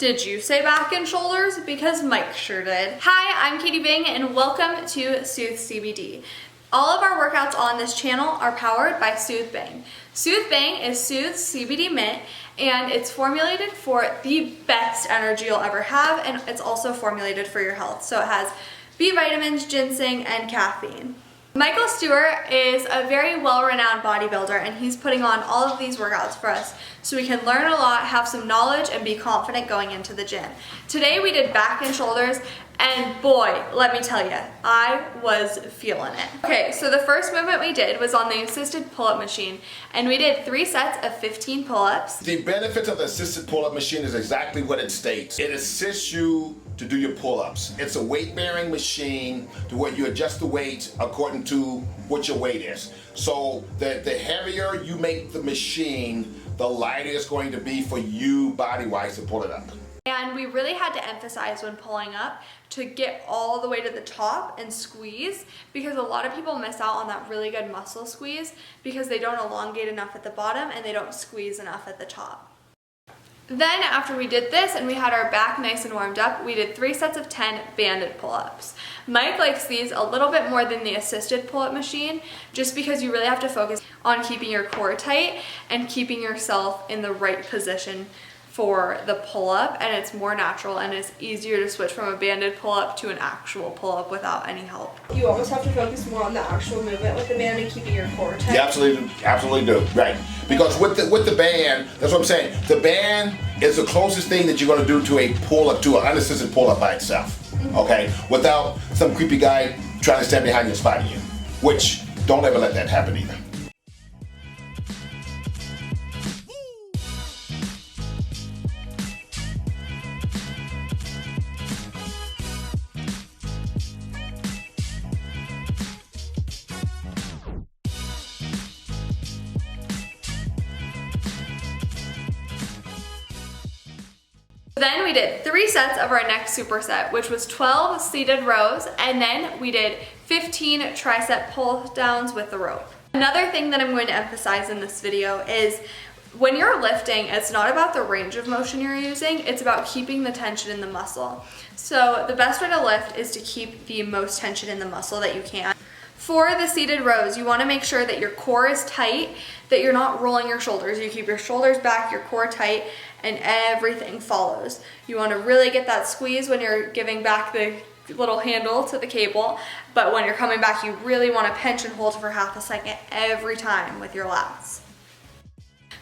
Did you say back and shoulders? Because Mike sure did. Hi, I'm Katie Bing and welcome to Süth CBD. All of our workouts on this channel are powered by Süth Bang. Süth Bang is Süth's CBD mint and it's formulated for the best energy you'll ever have, and it's also formulated for your health. So it has B vitamins, ginseng, and caffeine. Michael Stewart is a very well-renowned bodybuilder and he's putting on all of these workouts for us so we can learn a lot, have some knowledge, and be confident going into the gym. Today we did back and shoulders, and boy, let me tell you, I was feeling it. Okay, so the first movement we did was on the assisted pull-up machine, and we did 3 sets of 15 pull-ups. The benefits of the assisted pull-up machine is exactly what it states. It assists you to do your pull-ups. It's a weight-bearing machine to where you adjust the weight according to what your weight is. So the heavier you make the machine, the lighter it's going to be for you body-wise to pull it up. And we really had to emphasize when pulling up to get all the way to the top and squeeze, because a lot of people miss out on that really good muscle squeeze because they don't elongate enough at the bottom and they don't squeeze enough at the top. Then after we did this and we had our back nice and warmed up, we did 3 sets of 10 banded pull-ups. Mike likes these a little bit more than the assisted pull-up machine just because you really have to focus on keeping your core tight and keeping yourself in the right position for the pull-up, and it's more natural and it's easier to switch from a banded pull-up to an actual pull-up without any help. You always have to focus more on the actual movement with the band and keeping your core tight. You absolutely do, right? Because with the band, that's what I'm saying. The band is the closest thing that you're going to do to a pull-up, to an unassisted pull-up by itself, okay? Without some creepy guy trying to stand behind you and spotting you, which don't ever let that happen either. Then we did 3 sets of our next superset, which was 12 seated rows, and then we did 15 tricep pull downs with the rope. Another thing that I'm going to emphasize in this video is when you're lifting, it's not about the range of motion you're using, it's about keeping the tension in the muscle. So the best way to lift is to keep the most tension in the muscle that you can. For the seated rows, you want to make sure that your core is tight, that you're not rolling your shoulders. You keep your shoulders back, your core tight, and everything follows. You want to really get that squeeze when you're giving back the little handle to the cable, but when you're coming back, you really want to pinch and hold for half a second every time with your lats.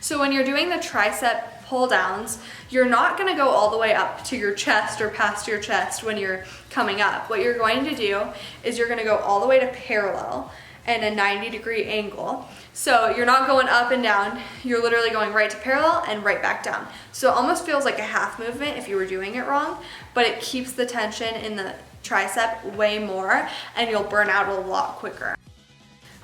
So when you're doing the tricep pull downs, you're not going to go all the way up to your chest or past your chest when you're coming up. What you're going to do is you're going to go all the way to parallel and a 90-degree angle. So you're not going up and down, you're literally going right to parallel and right back down. So it almost feels like a half movement if you were doing it wrong, but it keeps the tension in the tricep way more and you'll burn out a lot quicker.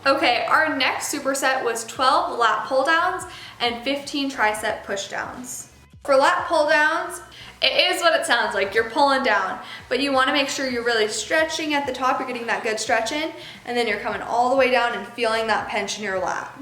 Okay, our next superset was 12 lat pull downs and 15 tricep push downs. For lat pull downs, it is what it sounds like, you're pulling down, but you want to make sure you're really stretching at the top, you're getting that good stretch in, and then you're coming all the way down and feeling that pinch in your lat.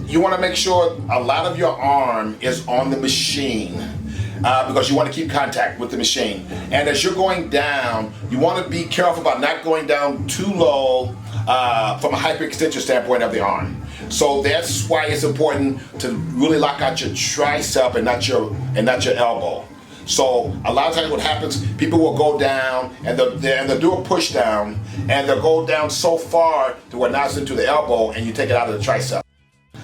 You want to make sure a lot of your arm is on the machine because you want to keep contact with the machine. And as you're going down, you want to be careful about not going down too low from a hyperextension standpoint of the arm. So that's why it's important to really lock out your tricep and not your elbow. So a lot of times what happens, people will go down and they'll do a push down and they'll go down so far to where now it's into the elbow and you take it out of the tricep.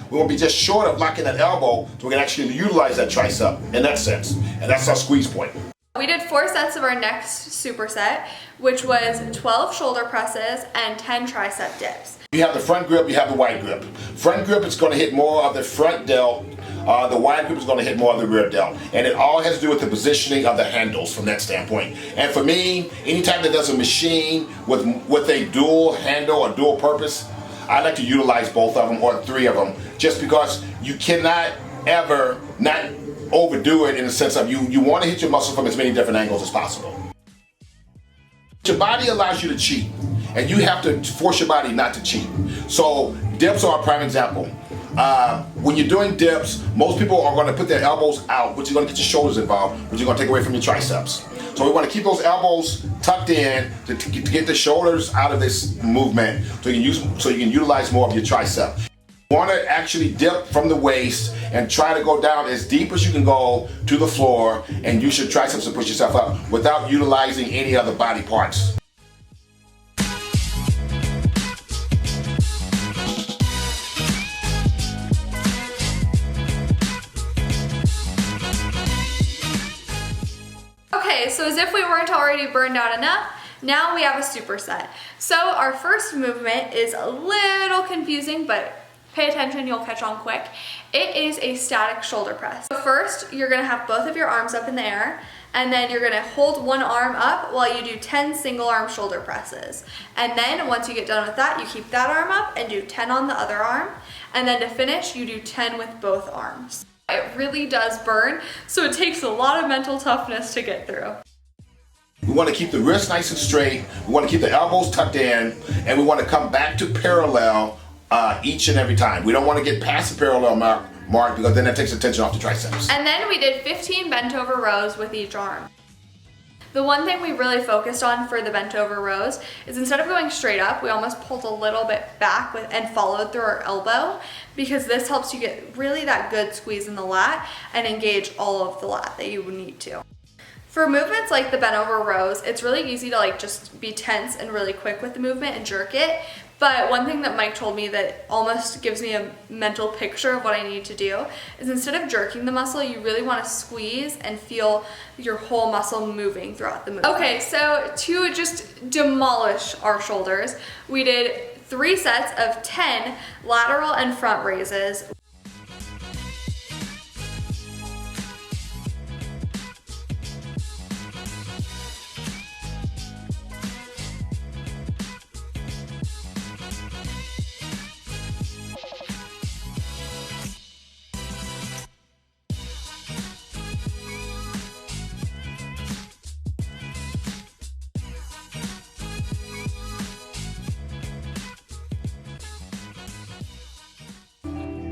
We won't be just short of locking that elbow so we can actually utilize that tricep in that sense. And that's our squeeze point. We we did 4 sets of our next superset, which was 12 shoulder presses and 10 tricep dips. You have the front grip, you have the wide grip. Front grip is going to hit more of the front delt. The wide grip is going to hit more of the rear delt. And it all has to do with the positioning of the handles from that standpoint. And for me, anytime that there's a machine with a dual handle or dual purpose, I like to utilize both of them or 3 of them, just because you cannot ever not overdo it in the sense of you want to hit your muscle from as many different angles as possible. Your body allows you to cheat, and you have to force your body not to cheat. So dips are a prime example. When you're doing dips, most people are going to put their elbows out, which is going to get your shoulders involved, which is going to take away from your triceps. So we want to keep those elbows tucked in to get the shoulders out of this movement, so you can utilize more of your tricep. You want to actually dip from the waist and try to go down as deep as you can go to the floor, and use your triceps to push yourself up without utilizing any other body parts. Okay, so as if we weren't already burned out enough, now we have a superset. So our first movement is a little confusing, but pay attention, you'll catch on quick. It is a static shoulder press. So first, you're gonna have both of your arms up in the air, and then you're gonna hold one arm up while you do 10 single arm shoulder presses. And then once you get done with that, you keep that arm up and do 10 on the other arm. And then to finish, you do 10 with both arms. It really does burn, so it takes a lot of mental toughness to get through. We want to keep the wrists nice and straight, we want to keep the elbows tucked in, and we want to come back to parallel each and every time. We don't want to get past the parallel mark because then that takes attention off the triceps. And then we did 15 bent over rows with each arm. The one thing we really focused on for the bent over rows is instead of going straight up, we almost pulled a little bit back and followed through our elbow, because this helps you get really that good squeeze in the lat and engage all of the lat that you would need to. For movements like the bent over rows, it's really easy to just be tense and really quick with the movement and jerk it. But one thing that Mike told me that almost gives me a mental picture of what I need to do is instead of jerking the muscle, you really want to squeeze and feel your whole muscle moving throughout the movement. Okay, so to just demolish our shoulders, we did 3 sets of 10 lateral and front raises.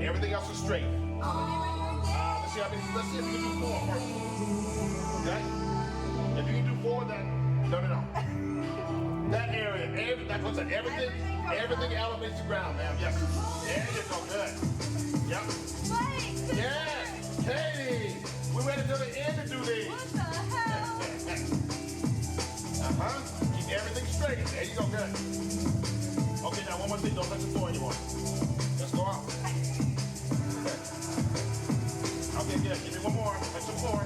Everything else is straight. Let's see if you can do 4 first. Okay? If you can do 4, then no. That area, that's what I said. Everything elevates the ground, ma'am. Yes. There you go. Good. Yep. Yes. Katie, we waited till the end to do these. What the hell? Keep everything straight. There you go. Good. Okay, now one more thing. Don't touch the floor anymore. Let's go out. Okay, good. Give me one more. Touch the floor.